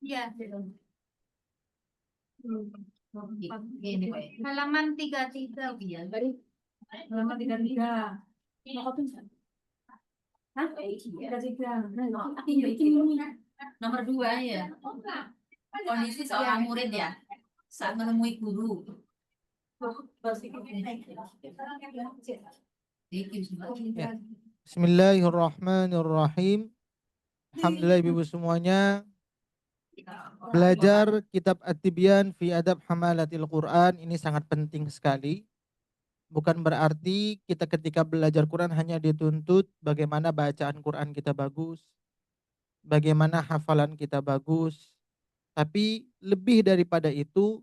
Iya. Gini, Pak. Halaman 33. Iya, dari halaman 33. Mau kopi nggak? Hah? 33. Nah, aku bikin ini. Nomor 2 ya. Kondisi seorang murid ya saat menemui guru. Ya. Bismillahirrahmanirrahim. Alhamdulillah ibu semuanya. Belajar kitab At-Tibyan fi Adab Hamalatil Quran ini sangat penting sekali. Bukan berarti kita ketika belajar Quran hanya dituntut bagaimana bacaan Quran kita bagus, bagaimana hafalan kita bagus, tapi lebih daripada itu,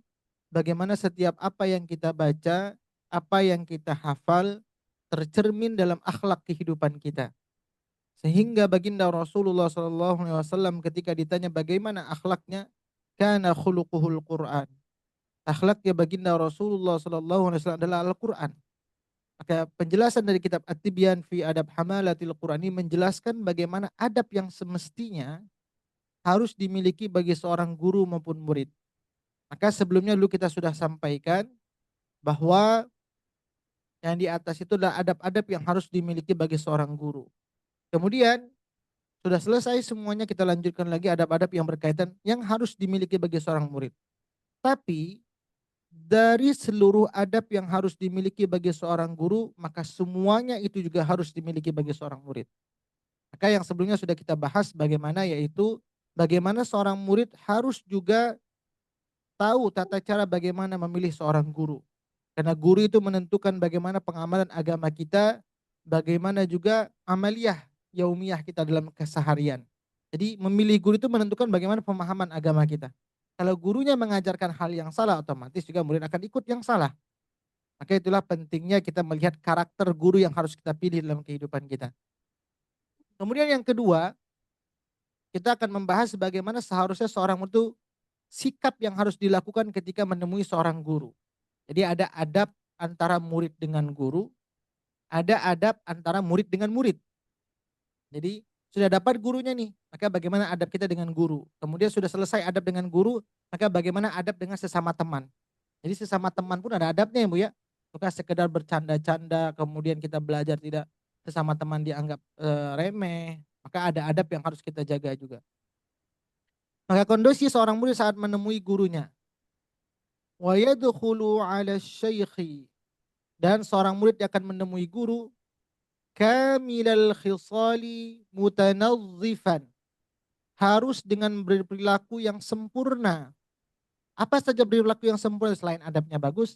bagaimana setiap apa yang kita baca, apa yang kita hafal, tercermin dalam akhlak kehidupan kita. Sehingga baginda Rasulullah SAW ketika ditanya bagaimana akhlaknya, kana khuluquhul Quran. Akhlaknya baginda Rasulullah SAW adalah Al-Quran. Maka penjelasan dari kitab At-Tibyan fi Adab Hamalatil Quran ini menjelaskan bagaimana adab yang semestinya harus dimiliki bagi seorang guru maupun murid. Maka sebelumnya dulu kita sudah sampaikan bahwa yang di atas itu adalah adab-adab yang harus dimiliki bagi seorang guru. Kemudian sudah selesai semuanya, kita lanjutkan lagi adab-adab yang berkaitan yang harus dimiliki bagi seorang murid. Tapi dari seluruh adab yang harus dimiliki bagi seorang guru, maka semuanya itu juga harus dimiliki bagi seorang murid. Maka yang sebelumnya sudah kita bahas bagaimana, yaitu bagaimana seorang murid harus juga tahu tata cara bagaimana memilih seorang guru. Karena guru itu menentukan bagaimana pengamalan agama kita, bagaimana juga amaliyah yaumiyah kita dalam keseharian. Jadi memilih guru itu menentukan bagaimana pemahaman agama kita. Kalau gurunya mengajarkan hal yang salah, otomatis juga murid akan ikut yang salah. Maka itulah pentingnya kita melihat karakter guru yang harus kita pilih dalam kehidupan kita. Kemudian yang kedua, kita akan membahas bagaimana seharusnya seorang itu sikap yang harus dilakukan ketika menemui seorang guru. Jadi ada adab antara murid dengan guru, ada adab antara murid dengan murid. Jadi sudah dapat gurunya nih, maka bagaimana adab kita dengan guru. Kemudian sudah selesai adab dengan guru, maka bagaimana adab dengan sesama teman. Jadi sesama teman pun ada adabnya ya Bu ya. Bukan sekedar bercanda-canda, kemudian kita belajar tidak sesama teman dianggap remeh. Maka ada adab yang harus kita jaga juga. Maka kondisi seorang murid saat menemui gurunya. Wa yadkhulu 'ala syaikhi, dan seorang murid akan menemui guru kamilal khisali mutanadzifan, harus dengan berperilaku yang sempurna. Apa saja perilaku yang sempurna selain adabnya bagus?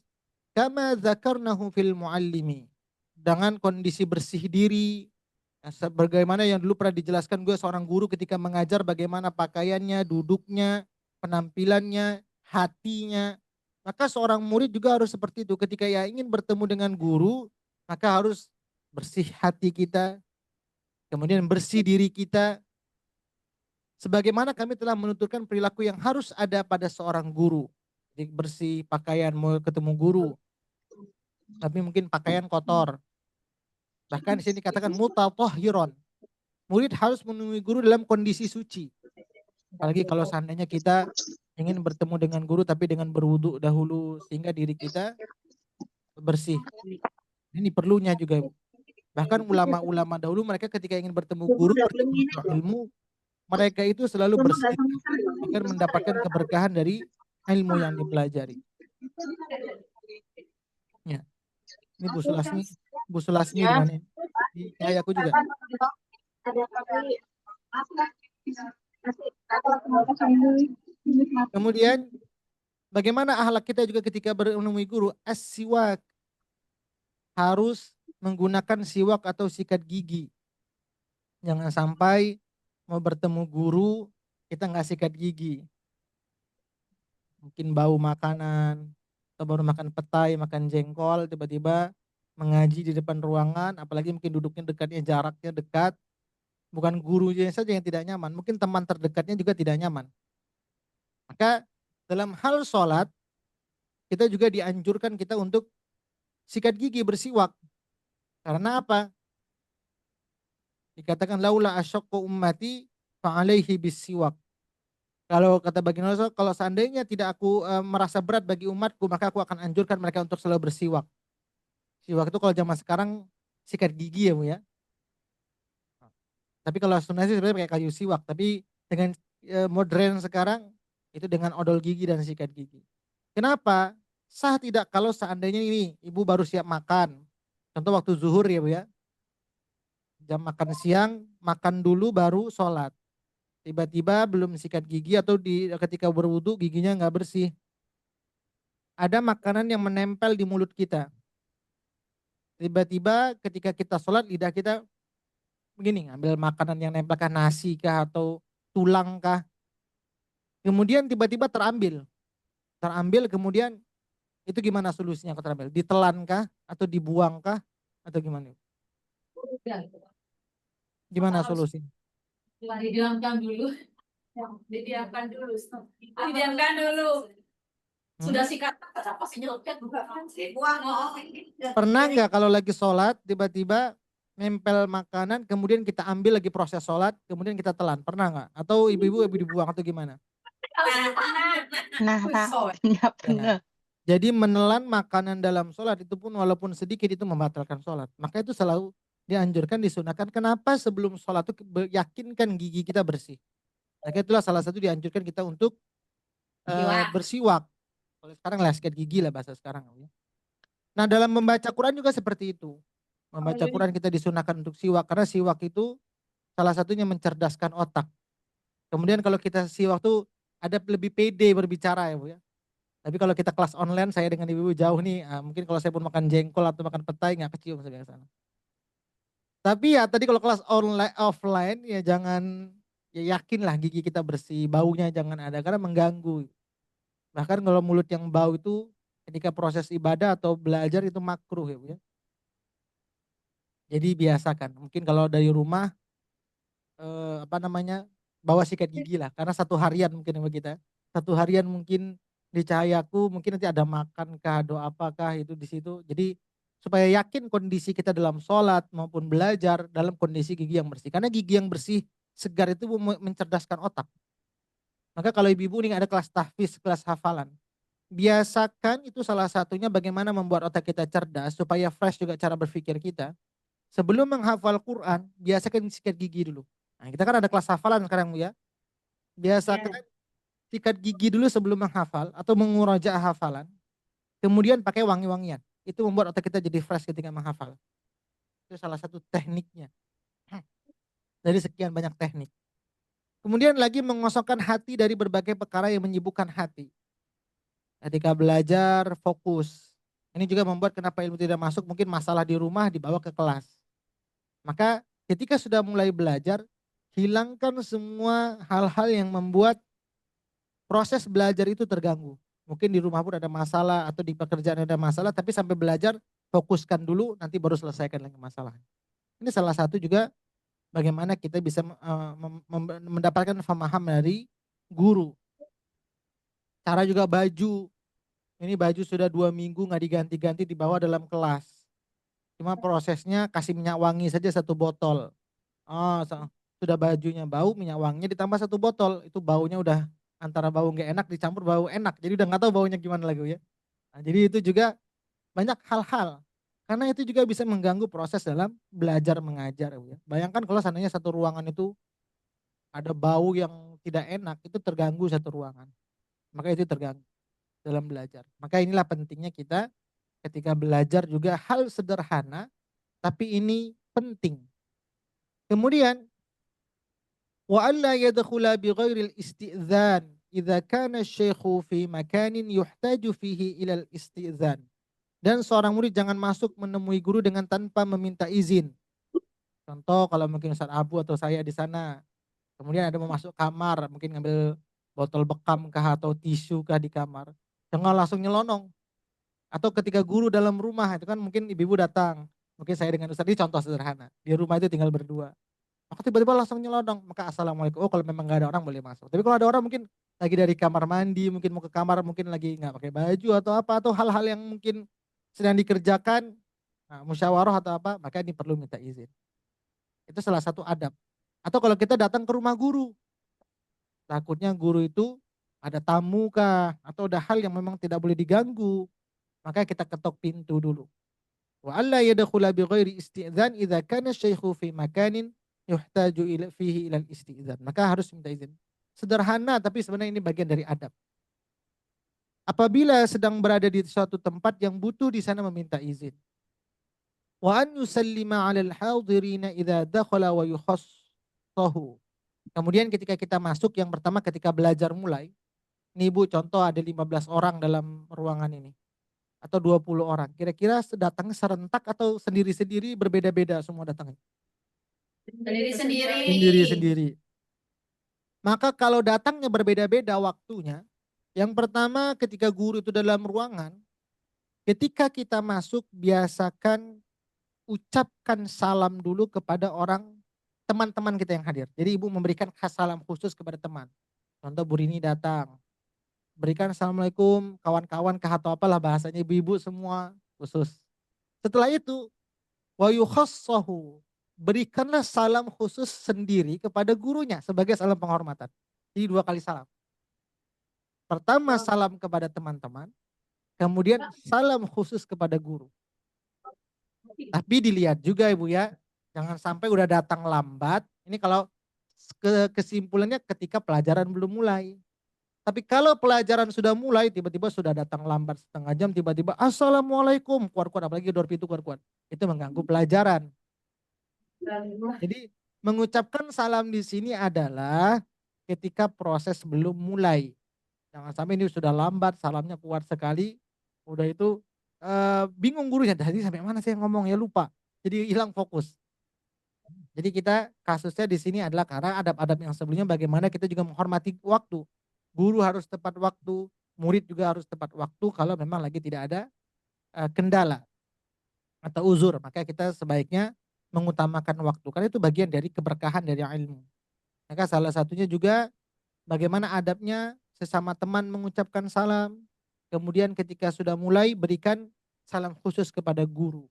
Kama dzakarnahu fil muallimi, dengan kondisi bersih diri, bagaimana yang dulu pernah dijelaskan gue seorang guru ketika mengajar, bagaimana pakaiannya, duduknya, penampilannya, hatinya. Maka seorang murid juga harus seperti itu. Ketika ia ingin bertemu dengan guru, maka harus bersih hati kita, kemudian bersih diri kita. Sebagaimana kami telah menuturkan perilaku yang harus ada pada seorang guru. Jadi bersih pakaian mau ketemu guru, tapi mungkin pakaian kotor. Bahkan di sini dikatakan mutatahhiron. Murid harus menemui guru dalam kondisi suci. Apalagi kalau seandainya kita ingin bertemu dengan guru tapi dengan berwudu dahulu sehingga diri kita bersih. Ini perlunya juga. Bahkan ulama-ulama dahulu mereka ketika ingin bertemu guru, bertemu ilmu, mereka itu selalu bersedekah agar mendapatkan keberkahan dari ilmu yang dipelajari. Ya. Ini Bu Sulasmi di mana? Di aku juga. Kemudian bagaimana akhlak kita juga ketika menemui guru? As-siwak, harus menggunakan siwak atau sikat gigi. Jangan sampai mau bertemu guru kita nggak sikat gigi. Mungkin bau makanan, atau baru makan petai, makan jengkol, tiba-tiba mengaji di depan ruangan, apalagi mungkin duduknya dekatnya, jaraknya dekat. Bukan gurunya saja yang tidak nyaman, mungkin teman terdekatnya juga tidak nyaman. Maka dalam hal sholat, kita juga dianjurkan kita untuk sikat gigi, bersiwak. Karena apa? Dikatakan laula asyaqqa ummati fa'alaihi bisiwak. Kalau kata baginda Rasul, kalau seandainya tidak aku merasa berat bagi umatku, maka aku akan anjurkan mereka untuk selalu bersiwak. Siwak itu kalau zaman sekarang sikat gigi ya Bu ya. Tapi kalau sunnah sih sebenarnya pakai kayu siwak. Tapi dengan modern sekarang itu dengan odol gigi dan sikat gigi. Kenapa? Sah tidak kalau seandainya ini ibu baru siap makan. Contoh waktu zuhur ya Bu ya. Jam makan siang, makan dulu baru sholat. Tiba-tiba belum sikat gigi atau ketika berwudu giginya nggak bersih. Ada makanan yang menempel di mulut kita. Tiba-tiba ketika kita sholat lidah kita begini, ambil makanan yang nempel kah, nasi kah atau tulang kah. Kemudian tiba-tiba terambil. Terambil kemudian itu gimana solusinya kalau terambil? Ditelan kah atau dibuang kah atau gimana? Udah. Gimana Harus solusinya? didiamkan dulu. Didiamkan dulu. Didiamkan dulu. Sudah sikat apa sih nyelket bukan sih? Buang. Pernah nggak kalau lagi sholat tiba-tiba nempel makanan kemudian kita ambil lagi proses sholat kemudian kita telan? Pernah nggak? Atau ibu-ibu dibuang atau gimana? Nah, Kak, nggak pernah. Jadi menelan makanan dalam sholat itu pun walaupun sedikit itu membatalkan sholat. Maka itu selalu dianjurkan, disunahkan. Kenapa sebelum sholat itu yakinkan gigi kita bersih. Maka itulah salah satu dianjurkan kita untuk bersiwak. Kalau sekarang lah sikat gigi lah bahasa sekarang. Nah dalam membaca Quran juga seperti itu. Membaca Quran kita disunahkan untuk siwak. Karena siwak itu salah satunya mencerdaskan otak. Kemudian kalau kita siwak tuh ada lebih pede berbicara ya Bu ya. Tapi kalau kita kelas online saya dengan ibu jauh nih, mungkin kalau saya pun makan jengkol atau makan petai nggak kecium sebelah sana. Tapi ya tadi kalau kelas online offline ya jangan, ya yakinlah gigi kita bersih, baunya jangan ada karena mengganggu. Bahkan kalau mulut yang bau itu ketika proses ibadah atau belajar itu makruh ya Bu ya. Jadi biasakan. Mungkin kalau dari rumah bawa sikat gigi lah karena satu harian mungkin sama kita. Satu harian mungkin di cahayaku mungkin nanti ada makan kah, doa apakah itu di situ. Jadi supaya yakin kondisi kita dalam sholat maupun belajar dalam kondisi gigi yang bersih. Karena gigi yang bersih segar itu mencerdaskan otak. Maka kalau ibu-ibu ini ada kelas tahfiz, kelas hafalan. Biasakan itu salah satunya bagaimana membuat otak kita cerdas supaya fresh juga cara berpikir kita. Sebelum menghafal Quran, biasakan sikat gigi dulu. Nah, kita kan ada kelas hafalan sekarang Bu ya. Biasakan sikat gigi dulu sebelum menghafal atau menguraja hafalan. Kemudian pakai wangi-wangian. Itu membuat otak kita jadi fresh ketika menghafal. Itu salah satu tekniknya. Dari sekian banyak teknik. Kemudian lagi mengosongkan hati dari berbagai perkara yang menyibukkan hati. Ketika belajar fokus. Ini juga membuat kenapa ilmu tidak masuk, mungkin masalah di rumah dibawa ke kelas. Maka ketika sudah mulai belajar, hilangkan semua hal-hal yang membuat proses belajar itu terganggu. Mungkin di rumah pun ada masalah atau di pekerjaan ada masalah, tapi sampai belajar fokuskan dulu, nanti baru selesaikan lagi masalahnya. Ini salah satu juga bagaimana kita bisa mendapatkan pemahaman dari guru. Cara juga baju, ini baju sudah 2 minggu nggak diganti-ganti dibawa dalam kelas. Cuma prosesnya kasih minyak wangi saja 1 botol. Oh, sudah bajunya bau, minyak wanginya ditambah 1 botol, itu baunya udah antara bau nggak enak dicampur bau enak, jadi udah nggak tahu baunya gimana lagi ya. Nah, jadi itu juga banyak hal-hal, karena itu juga bisa mengganggu proses dalam belajar mengajar ya. Bayangkan kalau seandainya satu ruangan itu ada bau yang tidak enak, itu terganggu satu ruangan, maka itu terganggu dalam belajar. Maka inilah pentingnya kita ketika belajar juga hal sederhana, tapi ini penting. Kemudian wa alla yadkhula bi ghairil isti'dzan idza kana asy-syaikhu fi makanin yuhtaju fihi ilal isti'dzan. Dan seorang murid jangan masuk menemui guru dengan tanpa meminta izin. Contoh kalau mungkin Ustaz Abu atau saya di sana, kemudian ada mau masuk kamar, mungkin ngambil botol bekam kah atau tisu kah di kamar, jangan langsung nyelonong. Atau ketika guru dalam rumah, itu kan mungkin ibu-ibu datang, mungkin saya dengan Ustaz, ini contoh sederhana, di rumah itu tinggal berdua. Aku tiba-tiba langsung nyelonong, maka assalamualaikum. Oh kalau memang gak ada orang boleh masuk. Tapi kalau ada orang mungkin lagi dari kamar mandi, mungkin mau ke kamar, mungkin lagi nggak pakai baju atau apa, atau hal-hal yang mungkin sedang dikerjakan, nah, musyawarah atau apa, maka ini perlu minta izin. Itu salah satu adab. Atau kalau kita datang ke rumah guru, Takutnya guru itu ada tamu kah atau ada hal yang memang tidak boleh diganggu. Maka kita ketok pintu dulu. Wa alla yadkhula bi ghairi isti'dzan idza kana syaikhu fi makanin yuhtaju fihi ila isti'dzan. Maka harus minta izin. Sederhana tapi sebenarnya ini bagian dari adab. Apabila sedang berada di suatu tempat yang butuh di sana meminta izin. Wa an yusallima 'alal hadirina idza dakhala wa yukhassahu. Kemudian ketika kita masuk, yang pertama ketika belajar mulai, nih Bu, contoh ada 15 orang dalam ruangan ini atau 20 orang. Kira-kira datangnya serentak atau sendiri-sendiri, berbeda-beda semua datangnya? Sendiri-sendiri. Sendiri-sendiri. Maka kalau datangnya berbeda-beda waktunya, yang pertama ketika guru itu dalam ruangan, ketika kita masuk biasakan ucapkan salam dulu kepada orang teman-teman kita yang hadir. Jadi ibu memberikan salam khusus kepada teman. Contoh Bu Rini datang, berikan assalamualaikum kawan-kawan kah atau apalah bahasanya ibu-ibu semua khusus. Setelah itu wa yukhassahu, berikanlah salam khusus sendiri kepada gurunya sebagai salam penghormatan. Jadi 2 kali salam. Pertama salam kepada teman-teman, kemudian salam khusus kepada guru. Tapi dilihat juga Ibu ya, jangan sampai udah datang lambat. Ini kalau kesimpulannya ketika pelajaran belum mulai. Tapi kalau pelajaran sudah mulai, tiba-tiba sudah datang lambat setengah jam, tiba-tiba assalamualaikum, kuat-kuat, apalagi door pintu kuat-kuat. Itu mengganggu pelajaran. Jadi mengucapkan salam di sini adalah ketika proses belum mulai. Jangan sampai ini sudah lambat, salamnya kuat sekali, udah itu bingung gurunya, tadi sampai mana saya ngomong ya lupa. Jadi hilang fokus. Jadi kita kasusnya di sini adalah karena adab-adab yang sebelumnya bagaimana kita juga menghormati waktu. Guru harus tepat waktu, murid juga harus tepat waktu kalau memang lagi tidak ada kendala atau uzur. Maka kita sebaiknya mengutamakan waktu. Karena itu bagian dari keberkahan dari ilmu. Maka salah satunya juga bagaimana adabnya sesama teman mengucapkan salam. Kemudian ketika sudah mulai berikan salam khusus kepada guru.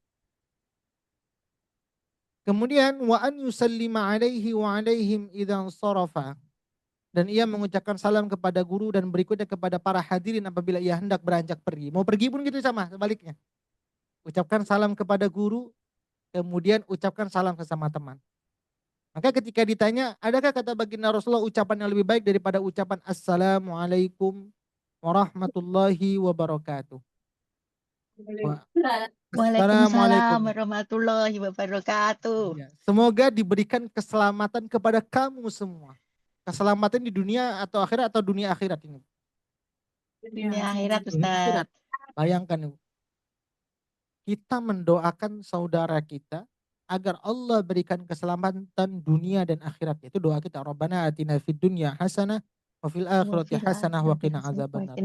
Kemudian wa an yusallima alaihi wa alaihim idzan sarafa. Dan ia mengucapkan salam kepada guru dan berikutnya kepada para hadirin apabila ia hendak beranjak pergi. Mau pergi pun gitu sama sebaliknya. Ucapkan salam kepada guru, kemudian ucapkan salam sesama teman. Maka ketika ditanya, adakah kata baginda Rasulullah ucapan yang lebih baik daripada ucapan Assalamualaikum warahmatullahi wabarakatuh. Waalaikumsalam warahmatullahi wabarakatuh. Ya, semoga diberikan keselamatan kepada kamu semua. Keselamatan di dunia atau akhirat atau dunia akhirat ini? Dunia akhirat Dunia Ustaz. akhirat. Bayangkan Ibu. Kita mendoakan saudara kita agar Allah berikan keselamatan dunia dan akhirat. Itu doa kita. Rabbana atina fid dunya hasanah wa fil akhirati hasanah wa qina azabannar.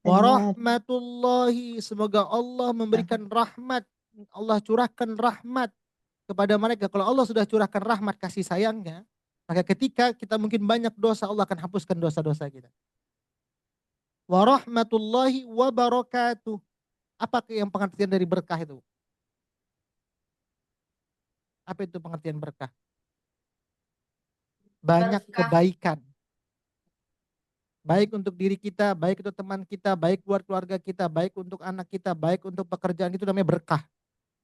Wa rahmatullahi, semoga Allah memberikan rahmat. Allah curahkan rahmat kepada mereka. Kalau Allah sudah curahkan rahmat kasih sayangnya, maka ketika kita mungkin banyak dosa, Allah akan hapuskan dosa-dosa kita. Wa rahmatullahi wa barakatuh. Apa yang pengertian dari berkah itu? Apa itu pengertian berkah? Banyak kebaikan. Baik untuk diri kita, baik untuk teman kita, baik buat keluarga kita, baik untuk anak kita, baik untuk pekerjaan, itu namanya berkah.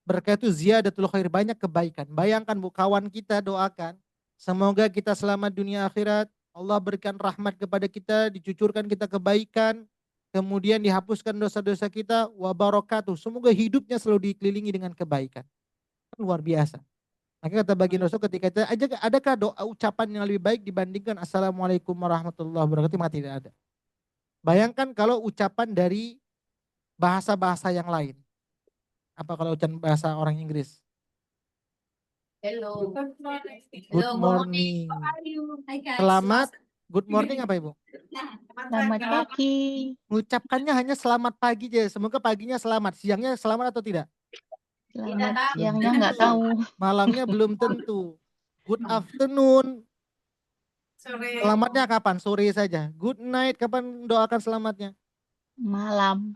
Berkah itu ziyadatul khair, banyak kebaikan. Bayangkan Bu, kawan kita doakan, semoga kita selamat dunia akhirat, Allah berikan rahmat kepada kita, dicucurkan kita kebaikan, kemudian dihapuskan dosa-dosa kita, wa barakatuh. Semoga hidupnya selalu dikelilingi dengan kebaikan. Luar biasa. Maka kata baginda Rasul ketika itu, adakah doa ucapan yang lebih baik dibandingkan Assalamualaikum warahmatullahi wabarakatuh? Maka tidak ada. Bayangkan kalau ucapan dari bahasa-bahasa yang lain. Apa kalau ucapan bahasa orang Inggris? Hello. Good morning. Selamat. Good morning apa Ibu? Selamat pagi. Mengucapkannya hanya selamat pagi aja. Semoga paginya selamat. Siangnya selamat atau tidak? Selamat siangnya nggak tahu. Malamnya belum tentu. Good afternoon. Sore. Selamatnya kapan? Sore saja. Good night. Kapan doakan selamatnya? Malam.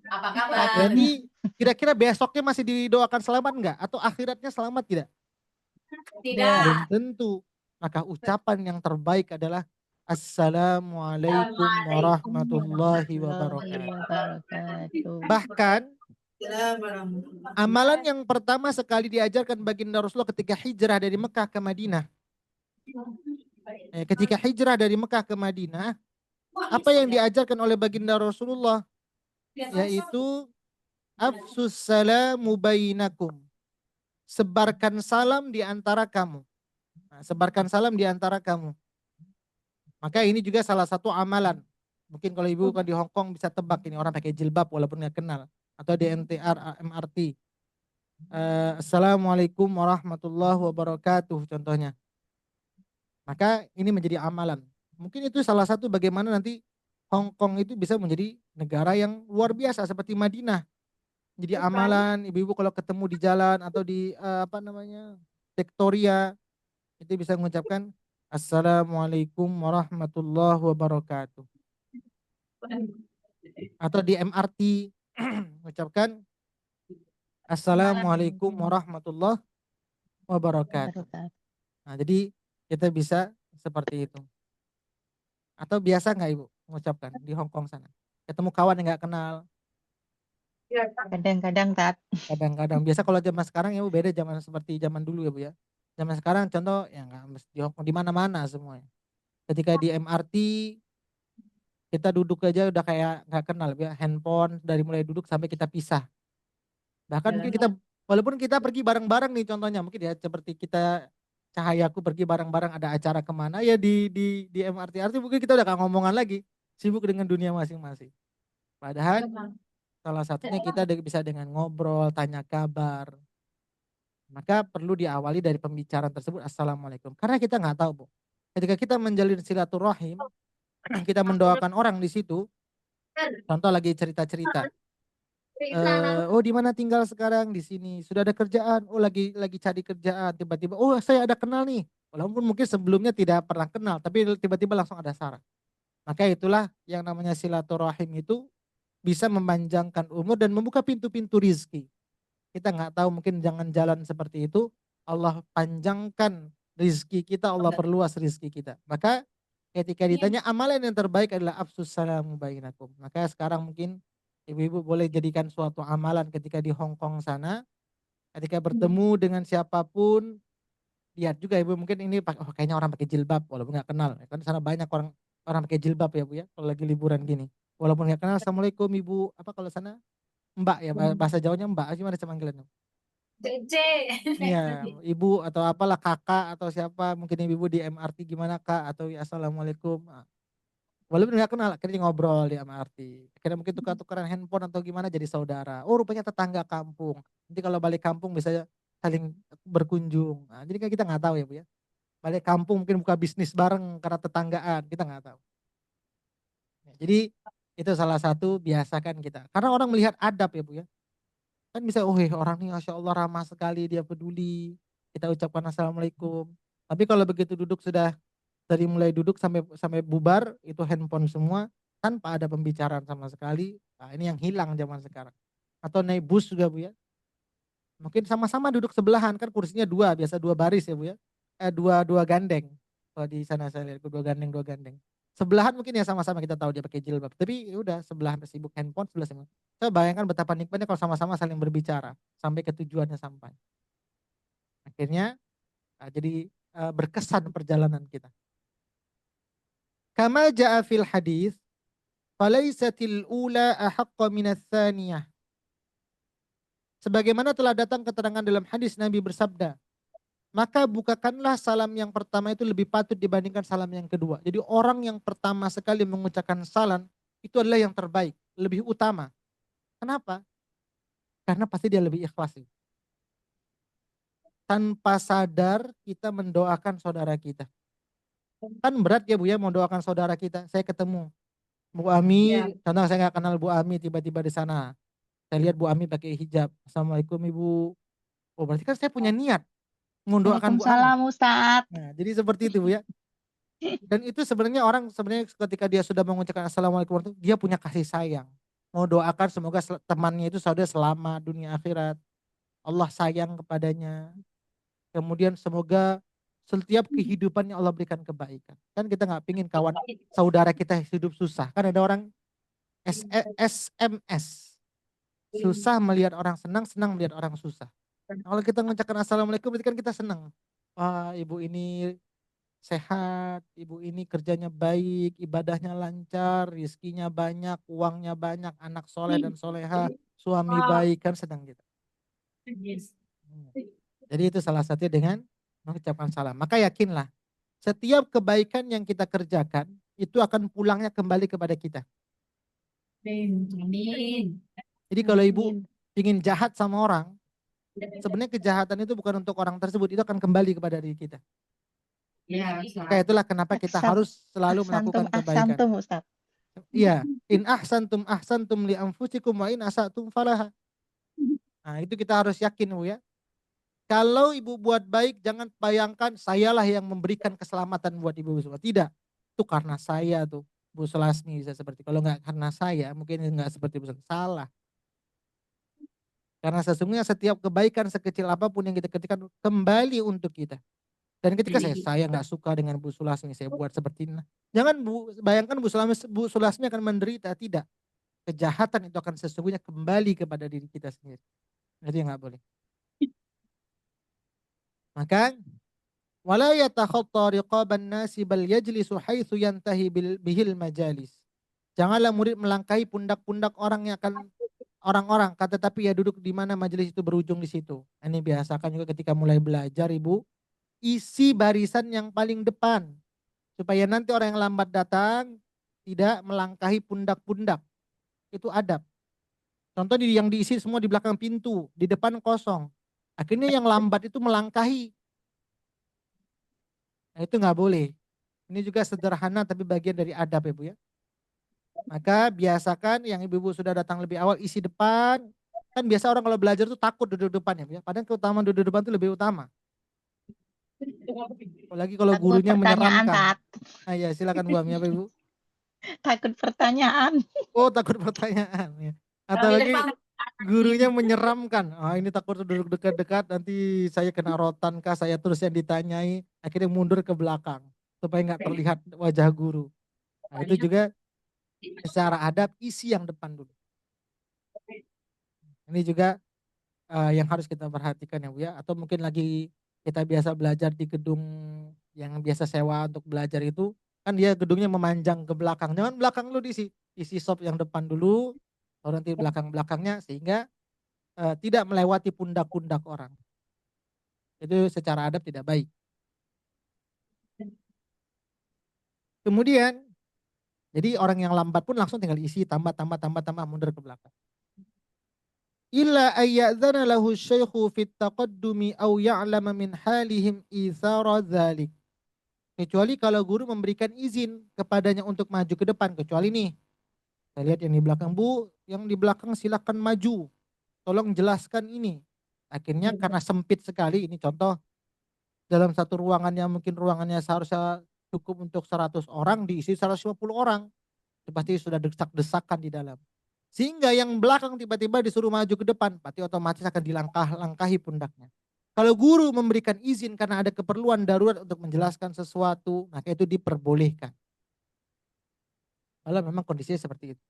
Apa kabar? Jadi kira-kira besoknya masih didoakan selamat enggak? Atau akhiratnya selamat tidak? Tidak. Belum tentu. Maka ucapan yang terbaik adalah Assalamualaikum warahmatullahi Warahmatullahi wabarakatuh. wabarakatuh. Bahkan amalan yang pertama sekali diajarkan baginda Rasulullah ketika hijrah dari Mekah ke Madinah. Ketika hijrah dari Mekah ke Madinah, apa yang diajarkan oleh baginda Rasulullah? Yaitu afsus salamu bainakum. Sebarkan salam di antara kamu. Nah, sebarkan salam di antara kamu. Maka ini juga salah satu amalan. Mungkin kalau ibu kan di Hong Kong bisa tebak ini orang pakai jilbab walaupun nggak kenal. Atau di MTR, MRT. Assalamualaikum warahmatullahi wabarakatuh contohnya. Maka ini menjadi amalan. Mungkin itu salah satu bagaimana nanti Hong Kong itu bisa menjadi negara yang luar biasa seperti Madinah. Jadi amalan ibu-ibu kalau ketemu di jalan atau di Victoria itu bisa mengucapkan Assalamualaikum warahmatullahi wabarakatuh. Atau di MRT mengucapkan Assalamualaikum warahmatullahi wabarakatuh. Nah, jadi kita bisa seperti itu. Atau biasa nggak ibu mengucapkan di Hong Kong sana? Ketemu kawan yang nggak kenal. Kadang-kadang Tat. Kadang-kadang. Biasa kalau zaman sekarang ya bu beda zaman seperti zaman dulu ya bu ya. Zaman sekarang contoh ya nggak mesti di Hong Kong, di mana-mana semuanya. Ketika di MRT kita duduk aja udah kayak nggak kenal ya, handphone dari mulai duduk sampai kita pisah. Bahkan mungkin kita walaupun kita pergi bareng-bareng nih contohnya mungkin ya seperti kita Cahayaku pergi bareng-bareng ada acara kemana ya di MRT mungkin kita udah gak ngomongan lagi, sibuk dengan dunia masing-masing. Padahal salah satunya kita bisa dengan ngobrol, tanya kabar. Maka perlu diawali dari pembicaraan tersebut Assalamualaikum. Karena kita nggak tahu bu, ketika kita menjalin silaturahim, kita mendoakan orang di situ. Contoh lagi cerita-cerita. Oh di mana tinggal sekarang? Di sini. Sudah ada kerjaan? Oh lagi cari kerjaan. Tiba-tiba, oh saya ada kenal nih. Walaupun mungkin sebelumnya tidak pernah kenal, tapi tiba-tiba langsung ada saran. Maka itulah yang namanya silaturahim itu bisa memanjangkan umur dan membuka pintu-pintu rizki. Kita nggak tahu mungkin jangan jalan seperti itu. Allah panjangkan rizki kita, Allah perluas rizki kita. Maka ketika ditanya amalan yang terbaik adalah afsus salamu bainakum. Maka sekarang mungkin ibu-ibu boleh jadikan suatu amalan ketika di Hong Kong sana. Ketika bertemu dengan siapapun, lihat juga ibu mungkin ini oh, kayaknya orang pakai jilbab walaupun nggak kenal. Kan di sana banyak orang pakai jilbab ya bu ya kalau lagi liburan gini. Walaupun nggak kenal, assalamualaikum ibu. Apa kalau sana mbak ya bahasa Jawanya mbak. Gimana sih panggilannya? Iya, ibu atau apalah kakak atau siapa mungkin ibu di MRT gimana kak atau ya, assalamualaikum. Walaupun nggak kenal, akhirnya ngobrol di MRT. Akhirnya mungkin tukar-tukaran handphone atau gimana jadi saudara. Oh rupanya tetangga kampung. Nanti kalau balik kampung bisa saling berkunjung. Nah, jadi kan kita nggak tahu ya bu ya. Balik kampung mungkin buka bisnis bareng karena tetanggaan, kita nggak tahu. Ya, jadi itu salah satu biasakan kita. Karena orang melihat adab ya bu ya. Kan bisa, oh orang ini Masya Allah ramah sekali, dia peduli. Kita ucapkan Assalamualaikum. Tapi kalau begitu duduk sudah dari mulai duduk sampai bubar itu handphone semua tanpa ada pembicaraan sama sekali. Nah, ini yang hilang zaman sekarang. Atau naik bus juga bu ya. Mungkin sama-sama duduk sebelahan kan kursinya biasa dua baris ya bu ya. Dua gandeng. Kalau di sana saya lihat dua gandeng. Sebelahan mungkin ya sama-sama kita tahu dia pakai jilbab. Tapi ya udah sebelah sibuk handphone, sebelah sibuk. Saya bayangkan betapa nikmatnya kalau sama-sama saling berbicara sampai ke tujuannya sampai. Akhirnya jadi berkesan perjalanan kita. Kama ja'a fil hadis, falaysatil ula ahaqqa minas tsaniyah. Sebagaimana telah datang keterangan dalam hadis Nabi bersabda, maka bukakanlah salam yang pertama itu lebih patut dibandingkan salam yang kedua. Jadi orang yang pertama sekali mengucapkan salam itu adalah yang terbaik, lebih utama. Kenapa? Karena pasti dia lebih ikhlas. Tanpa sadar kita mendoakan saudara kita. Kan berat ya Bu ya mendoakan saudara kita. Saya ketemu Bu Ami, contoh saya nggak kenal Bu Ami tiba-tiba di sana. Saya lihat Bu Ami pakai hijab. Assalamualaikum Ibu. Oh berarti kan saya punya niat mendoakan Bu Ami. Waalaikumsalam Ustaz. Nah, jadi seperti itu Bu ya. Dan itu sebenarnya orang ketika dia sudah mengucapkan Assalamualaikum dia punya kasih sayang. Mau doakan semoga temannya itu saudara selamat dunia akhirat. Allah sayang kepadanya. Kemudian semoga setiap kehidupannya Allah berikan kebaikan. Kan kita nggak pingin kawan saudara kita hidup susah. Kan ada orang SMS. Susah melihat orang senang, senang melihat orang susah. Kalau kita mengucapkan assalamualaikum berarti kan kita senang. Wah, ibu ini sehat, ibu ini kerjanya baik, ibadahnya lancar, rizkinya banyak, uangnya banyak, anak soleh dan soleha, suami baik, kan senang gitu. Jadi itu salah satunya dengan mengucapkan salam. Maka yakinlah, setiap kebaikan yang kita kerjakan itu akan pulangnya kembali kepada kita. Amin. Jadi kalau ibu Amin. ingin jahat sama orang, sebenarnya kejahatan itu bukan untuk orang tersebut, itu akan kembali kepada diri kita. Ya, Maka itulah kenapa kita harus selalu melakukan kebaikan. Ahsantum Ustaz. Iya, in ahsantum li anfusikum wa in asatum falaha. Nah, itu kita harus yakin Bu ya. Kalau ibu buat baik, jangan bayangkan sayalah yang memberikan keselamatan buat ibu semua. Tidak, itu karena saya tuh. Bu Sulasmi bisa seperti, kalau nggak karena saya mungkin nggak seperti Bu Sulasmi. Salah. Karena sesungguhnya setiap kebaikan sekecil apapun yang kita kerjakan kembali untuk kita. Dan ketika saya nggak suka dengan Bu Sulasmi, saya buat seperti ini. Jangan bayangkan Bu Sulasmi akan menderita, tidak. Kejahatan itu akan sesungguhnya kembali kepada diri kita sendiri. Jadi nggak boleh. Maka wala yatakhatta riqaban nasi bal yajlisu haitsu yantahi bihil majalis. Janganlah murid melangkahi pundak-pundak orang yang akan orang-orang, kata tapi ya duduk di mana majelis itu berujung di situ. Ini biasakan juga ketika mulai belajar Ibu, isi barisan yang paling depan supaya nanti orang yang lambat datang tidak melangkahi pundak-pundak. Itu adab. Contoh yang diisi semua di belakang pintu, di depan kosong. Akhirnya yang lambat itu melangkahi. Nah, itu nggak boleh. Ini juga sederhana tapi bagian dari adab ya Bu ya. Maka biasakan yang ibu-ibu sudah datang lebih awal isi depan. Kan biasa orang kalau belajar tuh takut duduk depan ya Bu ya. Padahal keutamaan duduk depan itu lebih utama. Apalagi kalau Takut gurunya pertanyaan, menyeramkan. Tat. Nah, ya silakan Bu Ami, apa Ibu? Takut pertanyaan. Oh, takut pertanyaan ya. Atau lagi gurunya menyeramkan. Ah, ini takut duduk dekat-dekat nanti saya kena rotan kah, saya terus yang ditanyai, akhirnya mundur ke belakang supaya nggak terlihat wajah guru. Nah, itu juga secara adab isi yang depan dulu. Ini juga yang harus kita perhatikan ya Bu ya. Atau mungkin lagi kita biasa belajar di gedung yang biasa sewa untuk belajar itu, kan dia gedungnya memanjang ke belakang. Jangan belakang lu diisi, isi sop yang depan dulu, baru nanti belakang-belakangnya sehingga tidak melewati pundak-pundak orang. Itu secara adab tidak baik. Kemudian, jadi orang yang lambat pun langsung tinggal isi tambah mundur ke belakang. Illa ayyadzana lahu syaikhu fit taqaddumi aw ya'lama min halihim ithara dzalik. Kecuali kalau guru memberikan izin kepadanya untuk maju ke depan. Kecuali nih, saya lihat yang di belakang Bu, yang di belakang silakan maju. Tolong jelaskan ini. Akhirnya karena sempit sekali, ini contoh dalam satu ruangan yang mungkin ruangannya seharusnya cukup untuk 100 orang, diisi 150 orang. Itu pasti sudah desak-desakan di dalam. Sehingga yang belakang tiba-tiba disuruh maju ke depan, berarti otomatis akan dilangkahi pundaknya. Kalau guru memberikan izin karena ada keperluan darurat untuk menjelaskan sesuatu, maka itu diperbolehkan. Kalau memang kondisinya seperti itu.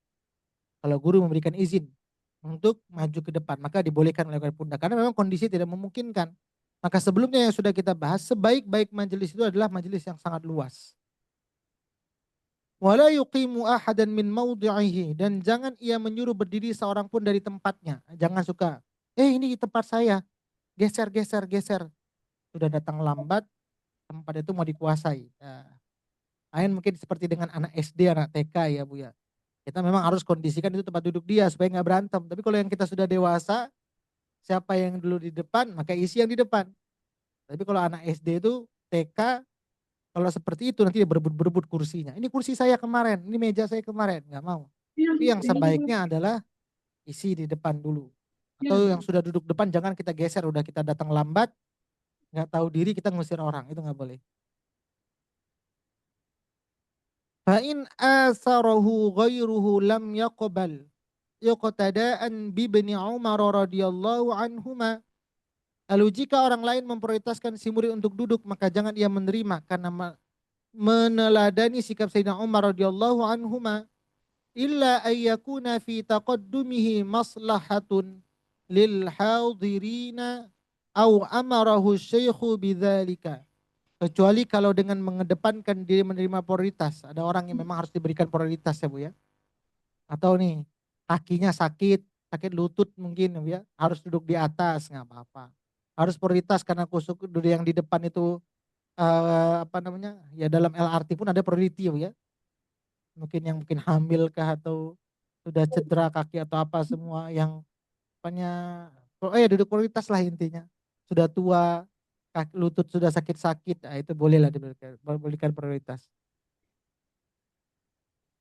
Kalau guru memberikan izin untuk maju ke depan, maka dibolehkan melakukan pundak. Karena memang kondisi tidak memungkinkan. Maka sebelumnya yang sudah kita bahas, sebaik-baik majelis itu adalah majelis yang sangat luas. Wala yuqimu ahadan min mawdi'ihi, dan jangan ia menyuruh berdiri seorang pun dari tempatnya. Jangan suka, ini tempat saya. Geser. Sudah datang lambat, tempat itu mau dikuasai. Lain mungkin seperti dengan anak SD, anak TK ya Bu ya. Kita memang harus kondisikan itu tempat duduk dia supaya nggak berantem. Tapi kalau yang kita sudah dewasa, siapa yang dulu di depan, maka isi yang di depan. Tapi kalau anak SD itu TK, kalau seperti itu nanti dia berebut-berebut kursinya. Ini kursi saya kemarin, ini meja saya kemarin, nggak mau. Tapi yang sebaiknya adalah isi di depan dulu. Atau yang sudah duduk depan jangan kita geser, udah kita datang lambat, nggak tahu diri kita ngusir orang, itu nggak boleh. Fa'in asarahu ghairuhu lam yaqbal yuqtada'an bibni Umar radhiyallahu anhuma. Lalu jika orang lain memprioritaskan si murid untuk duduk, maka jangan ia menerima karena meneladani sikap Sayyidina Umar radhiyallahu anhuma, illa ayyakuna fi taqaddumihi maslahatun lil hadirina au amarahu syaikhu bidzalika. Kecuali kalau dengan mengedepankan diri menerima prioritas. Ada orang yang memang harus diberikan prioritas ya Bu ya. Atau nih kakinya sakit, sakit lutut mungkin ya, harus duduk di atas nggak apa-apa. Harus prioritas karena kusuk duduk yang di depan itu apa namanya ya, dalam LRT pun ada priority ya. Mungkin yang mungkin hamil kah atau sudah cedera kaki atau apa semua yang apanya, duduk prioritas lah intinya. Sudah tua, kaki lutut sudah sakit-sakit, nah itu bolehlah diberikan prioritas.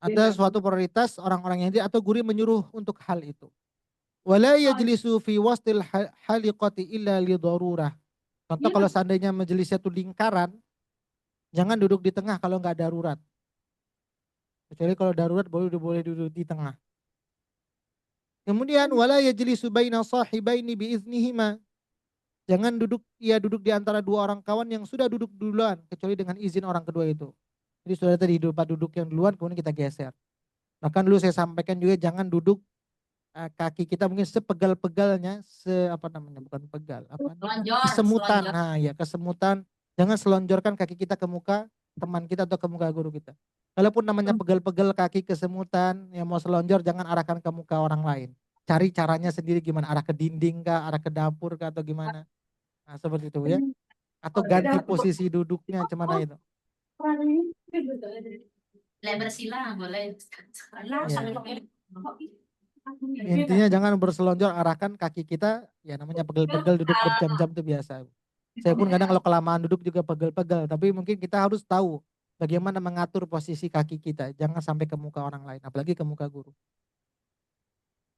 Ada suatu prioritas orang-orang yang atau guru menyuruh untuk hal itu. Wala yajlisu fi wastil haliqati illa li darurah. Contoh kalau seandainya majelisnya itu lingkaran, jangan duduk di tengah kalau nggak darurat. Kecuali kalau darurat boleh duduk di tengah. Kemudian wala yajlisu baina sahibaini biiznihima. Jangan duduk di antara dua orang kawan yang sudah duduk duluan kecuali dengan izin orang kedua itu. Jadi sudah tadi duduk yang duluan kemudian kita geser. Bahkan dulu saya sampaikan juga jangan duduk kaki kita mungkin sepegal-pegalnya, bukan pegal, kesemutan. Nah ya, kesemutan. Jangan selonjorkan kaki kita ke muka teman kita atau ke muka guru kita. Kalaupun namanya pegal-pegal kaki kesemutan, yang mau selonjor jangan arahkan ke muka orang lain. Cari caranya sendiri gimana, arah ke dinding kah, arah ke dapur kah atau gimana. Nah seperti itu ya. Atau ganti posisi duduknya gimana itu. Lebar sila boleh. Intinya jangan berselonjor, arahkan kaki kita, ya namanya pegel-pegel duduk berjam-jam itu biasa. Saya pun kadang kalau kelamaan duduk juga pegel-pegel, tapi mungkin kita harus tahu bagaimana mengatur posisi kaki kita, jangan sampai ke muka orang lain, apalagi ke muka guru.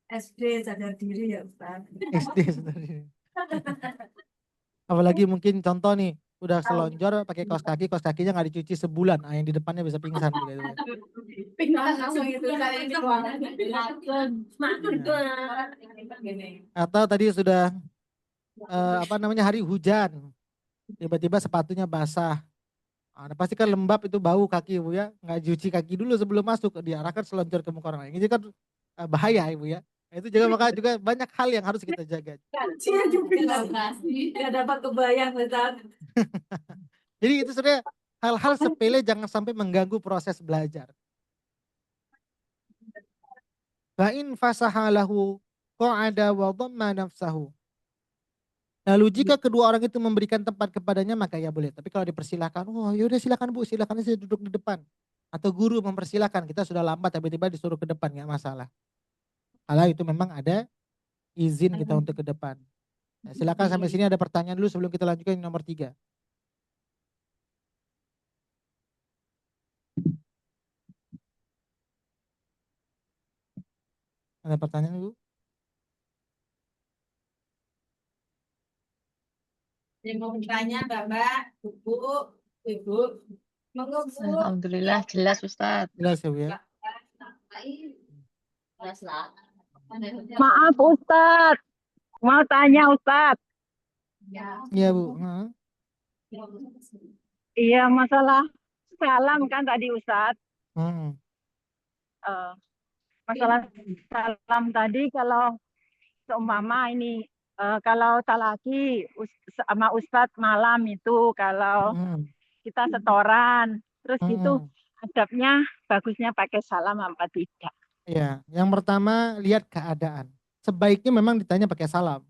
SD sadar diri ya Ustaz. SD sadar diri. Apalagi mungkin contoh nih, udah selonjor pakai kaos kakinya nggak dicuci sebulan, yang di depannya bisa pingsan gitu. Pingsan langsung itu saya di ruangan. Atau tadi sudah hari hujan, tiba-tiba sepatunya basah. Nah, pasti kan lembab itu bau kaki Ibu ya, nggak cuci kaki dulu sebelum masuk, diarahkan selonjor ke muka orang lain. Ini kan bahaya Ibu ya. Itu juga juga banyak hal yang harus kita jaga. Saya juga nggak dapat kebayang Ustaz. Jadi itu sebenarnya hal-hal sepele jangan sampai mengganggu proses belajar. Fa in fasahalahu qa'ada wa dhamma nafsahu. Lalu jika kedua orang itu memberikan tempat kepadanya maka ya boleh. Tapi kalau dipersilakan, yaudah silakan Bu, silakan saya duduk di depan. Atau guru mempersilakan, kita sudah lambat tiba-tiba disuruh ke depan, nggak masalah. Kalau itu memang ada izin kita untuk ke depan. Nah, silakan sampai sini ada pertanyaan dulu sebelum kita lanjutkan yang nomor 3. Ada pertanyaan Bu? Yang mau bertanya Bapak, Ibu. Alhamdulillah jelas Ustaz. Jelas ya Bu ya. Jelas lah. Maaf Ustaz, mau tanya Ustaz. Iya Bu. Iya masalah salam kan tadi Ustaz. Masalah salam tadi kalau seumpama ini kalau talaki sama Ustadz malam itu kalau kita setoran terus itu adabnya bagusnya pakai salam apa tidak? Ya, yang pertama lihat keadaan. Sebaiknya memang ditanya pakai salam.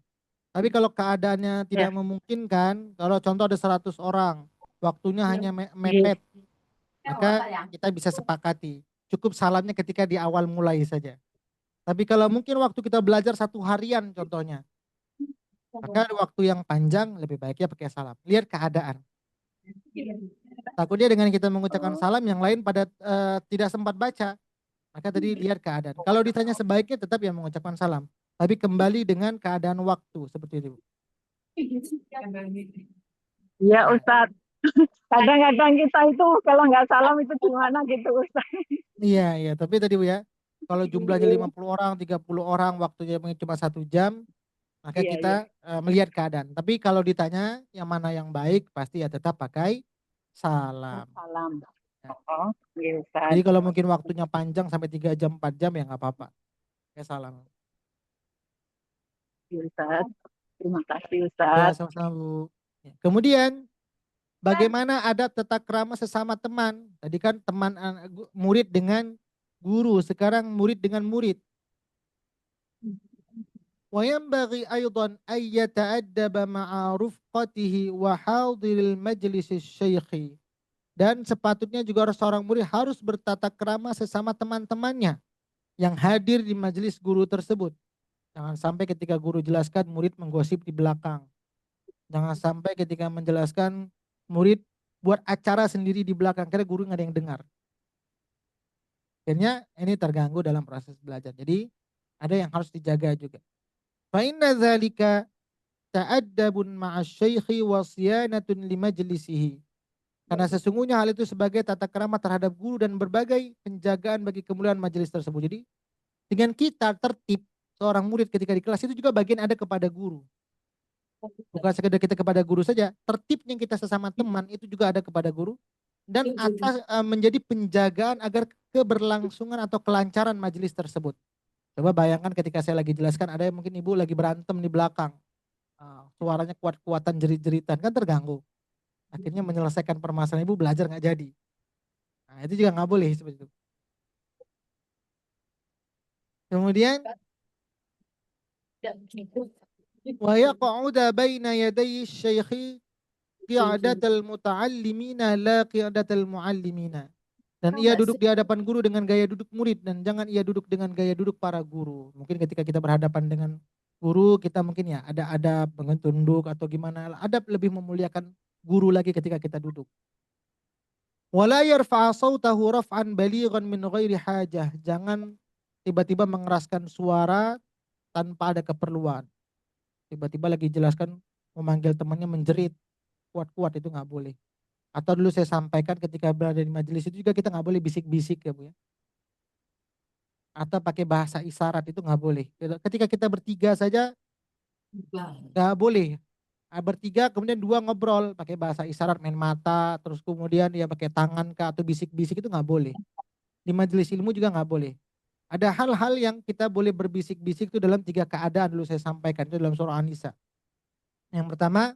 Tapi kalau keadaannya tidak memungkinkan, kalau contoh ada 100 orang, waktunya hanya mepet, maka kita bisa sepakati. Cukup salamnya ketika di awal mulai saja. Tapi kalau mungkin waktu kita belajar 1 harian contohnya, maka waktu yang panjang lebih baiknya pakai salam. Lihat keadaan. Takutnya dengan kita mengucapkan salam yang lain pada tidak sempat baca. Maka tadi lihat keadaan. Kalau ditanya sebaiknya tetap yang mengucapkan salam. Tapi kembali dengan keadaan waktu seperti itu. Iya Ustadz. Kadang-kadang kita itu kalau nggak salam itu gimana gitu Ustadz. Iya. Tapi tadi Bu ya, kalau jumlahnya 50 orang, 30 orang, waktunya mungkin cuma 1 jam, Maka Iya, kita melihat keadaan. Tapi kalau ditanya yang mana yang baik, pasti ya tetap pakai salam. Salam. Ya. Oh, iya Ustaz. Jadi kalau mungkin waktunya panjang sampai 3 jam 4 jam ya nggak apa-apa. Ya salam. Iya Ustaz. Terima kasih Ya Ustaz. sama-sama Bu. Ya. Kemudian bagaimana adab tata krama sesama teman? Tadi kan teman murid dengan guru, sekarang murid dengan murid. وينبغي أيضا أن يتأدب مع رفقته وحاضر المجلس الشيخ. Dan sepatutnya juga seorang murid harus bertata krama sesama teman-temannya yang hadir di majelis guru tersebut. Jangan sampai ketika guru jelaskan murid menggosip di belakang. Jangan sampai ketika menjelaskan murid buat acara sendiri di belakang karena guru nggak ada yang dengar. Akhirnya ini terganggu dalam proses belajar. Jadi ada yang harus dijaga juga. Fa inna dzalika ta'addabun ma'asy-syaikhi wa siyanatun li majlisihi. Karena sesungguhnya hal itu sebagai tata krama terhadap guru dan berbagai penjagaan bagi kemuliaan majelis tersebut. Jadi dengan kita tertib seorang murid ketika di kelas itu juga bagian ada kepada guru. Bukan sekedar kita kepada guru saja, tertibnya kita sesama teman itu juga ada kepada guru. Dan atas menjadi penjagaan agar keberlangsungan atau kelancaran majelis tersebut. Coba bayangkan ketika saya lagi jelaskan ada yang mungkin ibu lagi berantem di belakang. Suaranya kuat-kuatan jerit-jeritan kan terganggu. Akhirnya menyelesaikan permasalahan ibu belajar nggak jadi. Nah, itu juga nggak boleh seperti itu. Kemudian wa yaq'uda baina yaday asy-syaikhi qi'adatal muta'allimina la qi'adatal mu'allimina. Dan ia duduk di hadapan guru dengan gaya duduk murid dan jangan ia duduk dengan gaya duduk para guru. Mungkin ketika kita berhadapan dengan guru kita mungkin ya ada adab tunduk atau gimana. Adab lebih memuliakan guru lagi ketika kita duduk. Wala yarfa'a sautahu raf'an balighan min ghairi hajah. Jangan tiba-tiba mengeraskan suara tanpa ada keperluan. Tiba-tiba lagi jelaskan memanggil temannya menjerit kuat-kuat itu nggak boleh. Atau dulu saya sampaikan ketika berada di majelis itu juga kita nggak boleh bisik-bisik ya Bu ya. Atau pakai bahasa isyarat itu nggak boleh. Ketika kita bertiga saja nggak boleh. Bertiga kemudian 2 ngobrol pakai bahasa isyarat main mata terus kemudian ya pakai tangan kah atau bisik-bisik itu nggak boleh. Di majelis ilmu juga nggak boleh. Ada hal-hal yang kita boleh berbisik-bisik itu dalam 3 keadaan dulu saya sampaikan itu dalam surah An-Nisa. Yang pertama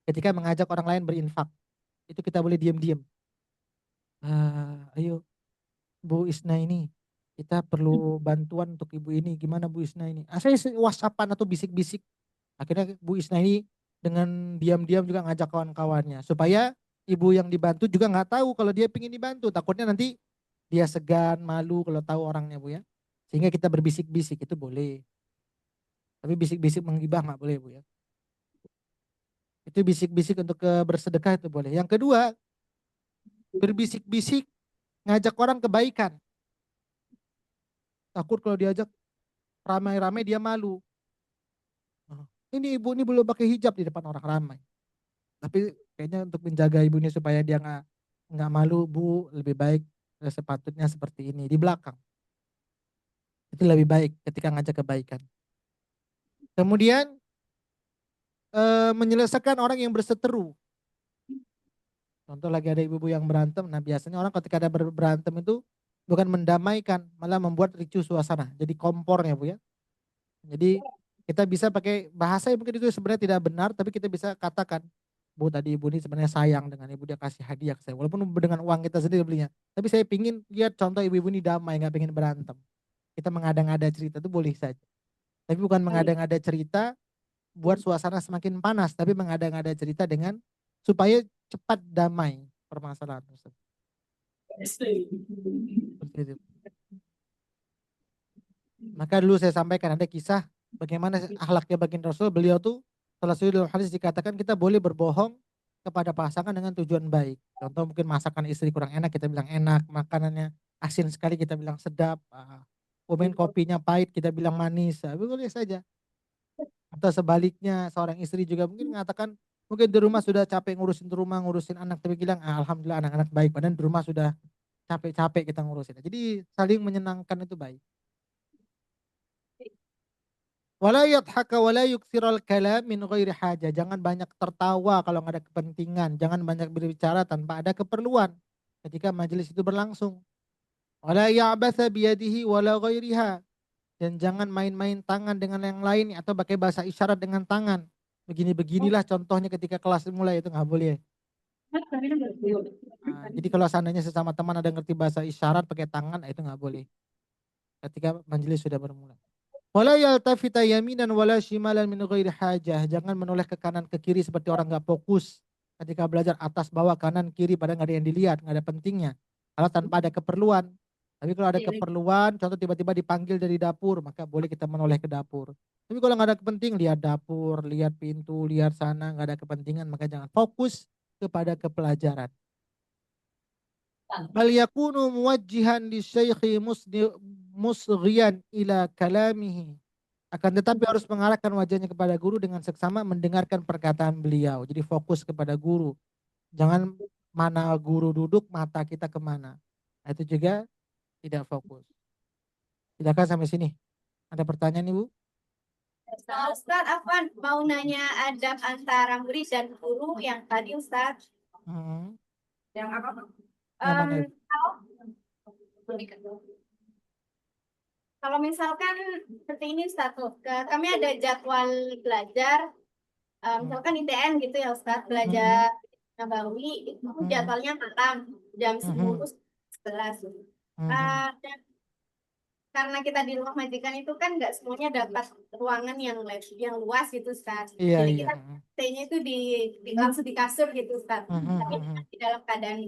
ketika mengajak orang lain berinfak itu kita boleh diam-diam. Ayo Bu Isna ini kita perlu bantuan untuk ibu ini gimana Bu Isna ini. Saya whatsappan atau bisik-bisik. Akhirnya Bu Isna ini dengan diam-diam juga ngajak kawan-kawannya supaya ibu yang dibantu juga nggak tahu kalau dia ingin dibantu, takutnya nanti dia segan malu kalau tahu orangnya Bu ya, sehingga kita berbisik-bisik itu boleh, tapi bisik-bisik menggibah nggak boleh Bu ya, itu bisik-bisik untuk bersedekah itu boleh. Yang kedua berbisik-bisik ngajak orang kebaikan, takut kalau diajak ramai-ramai dia malu. Ini ibu ini belum pakai hijab di depan orang ramai. Tapi kayaknya untuk menjaga ibunya supaya dia nggak malu Bu, lebih baik sepatutnya seperti ini di belakang. Itu lebih baik ketika ngajak kebaikan. Kemudian menyelesaikan orang yang berseteru. Contoh lagi ada ibu-ibu yang berantem. Nah biasanya orang ketika ada berantem itu bukan mendamaikan, malah membuat ricuh suasana. Jadi kompornya Bu ya. Jadi kita bisa pakai bahasa yang mungkin itu sebenarnya tidak benar, tapi kita bisa katakan, Bu tadi ibu ini sebenarnya sayang dengan ibu, dia kasih hadiah ke saya. Walaupun dengan uang kita sendiri belinya. Tapi saya pingin lihat contoh ibu-ibu ini damai, nggak pengen berantem. Kita mengada-ngada cerita itu boleh saja. Tapi bukan mengada-ngada cerita buat suasana semakin panas, tapi mengada-ngada cerita dengan supaya cepat damai permasalahan tersebut. Seperti itu. Maka dulu saya sampaikan ada kisah bagaimana akhlaknya baginda Rasul. Beliau tuh salah satu dalam hadis dikatakan kita boleh berbohong kepada pasangan dengan tujuan baik. Contoh mungkin masakan istri kurang enak kita bilang enak, makanannya asin sekali kita bilang sedap, mungkin kopinya pahit kita bilang manis, boleh saja. Atau sebaliknya seorang istri juga mungkin mengatakan mungkin di rumah sudah capek ngurusin rumah, ngurusin anak, tapi bilang alhamdulillah anak-anak baik, padahal di rumah sudah capek-capek kita ngurusin. Jadi saling menyenangkan itu baik. Wala yadhaka wala yuksiral kalam min ghairi haja. Jangan banyak tertawa kalau nggak ada kepentingan. Jangan banyak berbicara tanpa ada keperluan ketika majelis itu berlangsung. Wala ya'batha biyadihi wala ghairiha. Dan jangan main-main tangan dengan yang lain atau pakai bahasa isyarat dengan tangan. Begini-beginilah contohnya ketika kelas mulai, itu nggak boleh. Nah, jadi kalau seandainya sesama teman ada ngerti bahasa isyarat pakai tangan, itu nggak boleh ketika majelis sudah bermula. Wala yaltafita yaminan wala shimalan min ghairi hajah. Jangan menoleh ke kanan ke kiri seperti orang nggak fokus ketika belajar, atas bawah kanan kiri pada nggak ada yang dilihat, nggak ada pentingnya. Kalau tanpa ada keperluan. Tapi kalau ada keperluan, contoh tiba-tiba dipanggil dari dapur, maka boleh kita menoleh ke dapur. Tapi kalau nggak ada kepenting, lihat dapur, lihat pintu, lihat sana, nggak ada kepentingan, maka jangan fokus kepada kepelajaran. Bal yakunu muwajjihan li syaikhi musghiyan ila kalamihi. Akan tetapi harus mengarahkan wajahnya kepada guru dengan seksama mendengarkan perkataan beliau. Jadi fokus kepada guru. Jangan mana guru duduk, mata kita kemana. Nah, itu juga tidak fokus. Silakan sampai sini. Ada pertanyaan Ibu? Ustaz, Afwan mau nanya adab antara murid dan guru yang tadi Ustaz. Yang apa? Yang mana itu? Kalau misalkan seperti ini Ustaz, kami ada jadwal belajar, misalkan ITN gitu ya Ustaz, belajar Nabawi, itu jadwalnya malam jam 10-11. Dan karena kita di rumah majikan itu kan nggak semuanya dapat ruangan yang luas gitu Ustaz. Iya, Jadi iya. kita stay-nya itu langsung di kasur gitu Ustaz. Tapi di dalam keadaan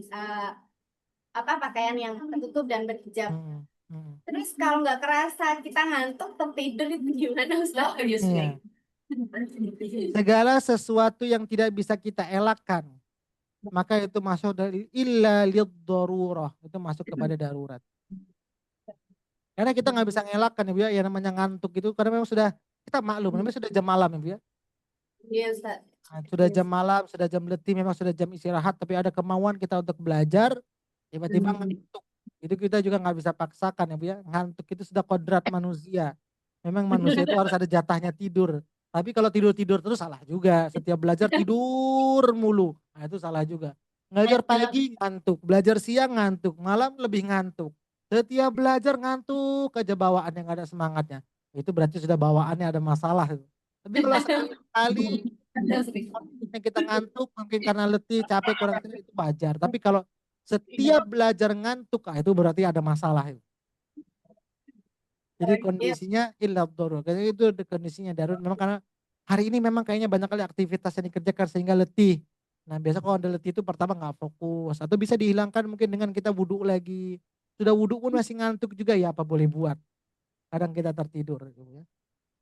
pakaian yang tertutup dan berhijab. Terus kalau nggak kerasa kita ngantuk tertidur itu gimana Ustaz? Iya. Segala sesuatu yang tidak bisa kita elakkan, maka itu masuk dari illa lid-darurah, itu masuk kepada darurat. Karena kita nggak bisa ngelakkan ya Bu ya, yang namanya ngantuk itu karena memang sudah, kita maklum, memang sudah jam malam ya Bu ya. Iya Ustaz. Nah, sudah jam malam, sudah jam letih, memang sudah jam istirahat, tapi ada kemauan kita untuk belajar, tiba-tiba ngantuk. Itu kita juga nggak bisa paksakan ya Bu ya. Ngantuk itu sudah kodrat manusia. Memang manusia itu harus ada jatahnya tidur. Tapi kalau tidur-tidur terus salah juga. Setiap belajar tidur mulu. Nah, itu salah juga. Belajar pagi ngantuk, belajar siang ngantuk, malam lebih ngantuk. Setiap belajar ngantuk aja bawaan yang ada semangatnya. Itu berarti sudah bawaannya ada masalah. Tapi kalau sekali kita ngantuk mungkin karena letih, capek, kurang tidur itu wajar. Tapi kalau setiap belajar ngantuk, itu berarti ada masalah. Jadi kondisinya illa dharurah. Itu kondisinya darurat. Memang karena hari ini memang kayaknya banyak kali aktivitas yang dikerjakan sehingga letih. Nah biasa kalau ada letih itu pertama nggak fokus. Atau bisa dihilangkan mungkin dengan kita wudhu lagi. Sudah wudhu pun masih ngantuk juga, ya apa boleh buat. Kadang kita tertidur.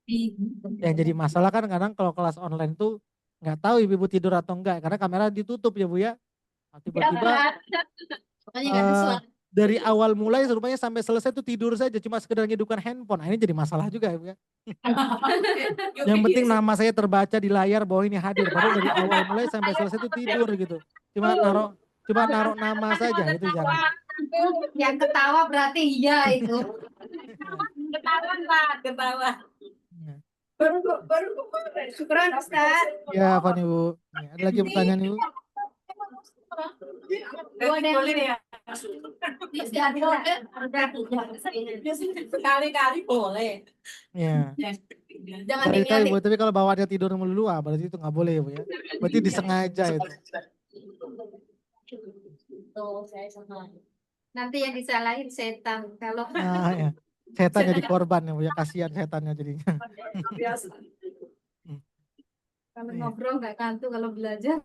Yang jadi masalah kan kadang kalau kelas online tuh nggak tahu ibu tidur atau enggak. Karena kamera ditutup ya Bu ya. Tiba-tiba dari awal mulai rupanya sampai selesai tuh tidur saja, cuma sekedar ngidupkan handphone. Nah, ini jadi masalah juga ya. Yang penting nama saya terbaca di layar bahwa ini hadir. Baru dari awal mulai sampai selesai tuh tidur gitu. Cuma naruh nama saja, itu jangan. Yang ketawa berarti iya itu. Ketahuan Pak, ketahuan. Baru kemarin. Syukuran Ustaz. Ya, Fani Bu. Ya, ada lagi pertanyaan Ibu? Sekali-kali boleh. Ya. Jangan Sekali-kali Bu, tapi kalau bawaannya tidur melulu, berarti itu nggak boleh ya Bu ya. Berarti disengaja itu. Nanti yang disalahin setan kalau Nah, ya. Setan jadi korban ya Bu ya, kasihan setannya jadinya. Biasa. kalau ngobrol nggak kantuk, kalau belajar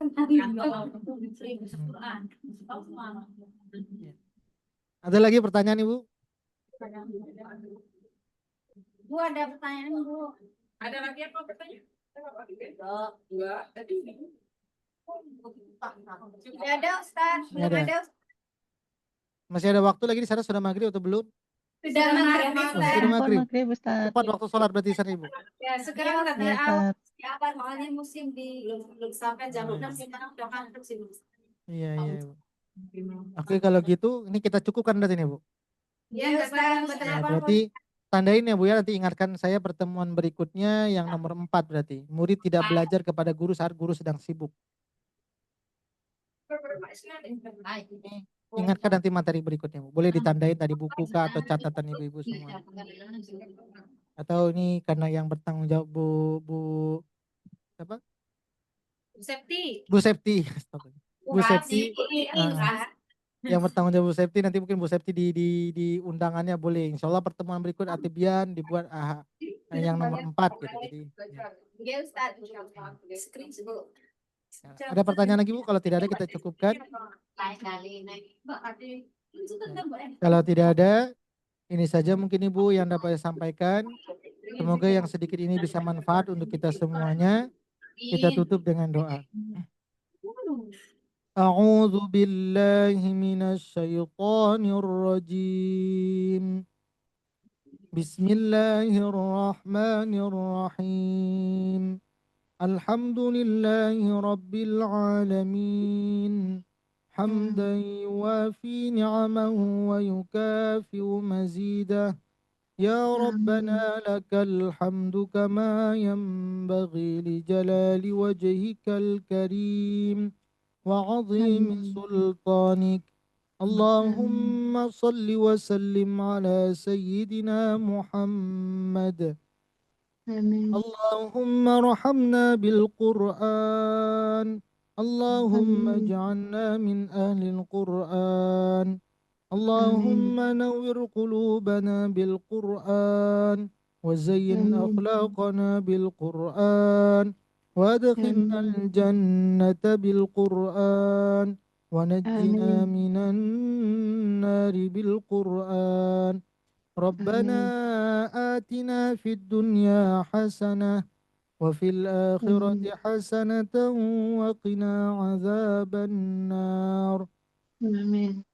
Ada lagi pertanyaan Ibu? Bu ada pertanyaan Bu. Ada lagi apa pertanyaan? Enggak. Tadi. Tidak ada Ustaz. Nggak Belum ada. ada. Masih ada waktu lagi di sana, sudah maghrib atau belum? Sudah maghrib Oh, Ustaz. sudah maghrib. Ustaz. Tepat waktu sholat berarti sana Ibu. Ya sekarang Ya, katanya Ustaz. apa soalnya musim belum sampai jam 6 sekarang udah kantuk sih Bu. Iya, iya Ibu. Oke kalau gitu ini kita cukupkan berarti nih Bu. Ya Ustaz. Ya, berarti tandain ya Bu ya, nanti ingatkan saya pertemuan berikutnya yang nomor 4 berarti. Murid tidak belajar kepada guru saat guru sedang sibuk. Ingatkan nanti materi berikutnya Bu. Boleh ditandain tadi buku kah atau catatan ibu-ibu semua. Atau ini karena yang bertanggung jawab Bu apa? Bu Septi. Bu Septi. Yang bertanggung jawab Bu Septi, nanti mungkin Bu Septi di undangannya boleh. Insya Allah pertemuan berikut Atibian dibuat yang nomor 4 gitu. Jadi Ya Ustaz. ada pertanyaan lagi Bu? Kalau tidak ada kita cukupkan. Kalau tidak ada, ini saja mungkin Ibu yang dapat saya sampaikan. Semoga yang sedikit ini bisa manfaat untuk kita semuanya. Kita tutup dengan doa. A'udzu billahi minasy syaithanir rajim. Bismillahirrahmanirrahim. Alhamdulillahi rabbil alamin. Hamdan yuwafi ni'amahu wa yukafi'u mazidah. Ya Rabbana lakal hamdu kama yanbaghi li jalali wajhikal karim wa 'azimi sultanik. Allahumma salli wa sallim ala sayyidina Muhammad. Allahumma rahamna bil Qur'an. Allahumma ij'alna min ahli al-Qur'an. Allahumma nawwir qulubana bil Qur'an wa zayyin akhlaqana bil Qur'an wa adkhilna al jannata bil Qur'an wa najjina minan nari bil Qur'an. Rabbana atina fid dunya hasanah wa fil akhirati hasanatan wa qina adzaban nar.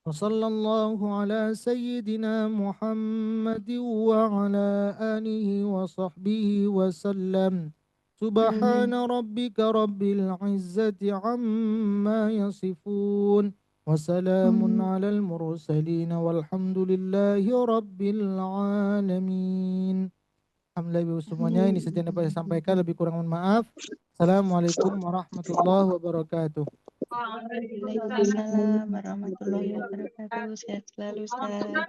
وصلى الله على سيدنا محمد وعلى آله وصحبه وسلم. سبحان ربك رب العزة عما يصفون وسلام على المرسلين والحمد لله رب العالمين. Alhamdulillah semuanya, ini saja yang dapat saya sampaikan, lebih kurang mohon maaf. Assalamualaikum warahmatullahi wabarakatuh. Waalaikumsalam warahmatullahi wabarakatuh. Sehat selalu Ustaz.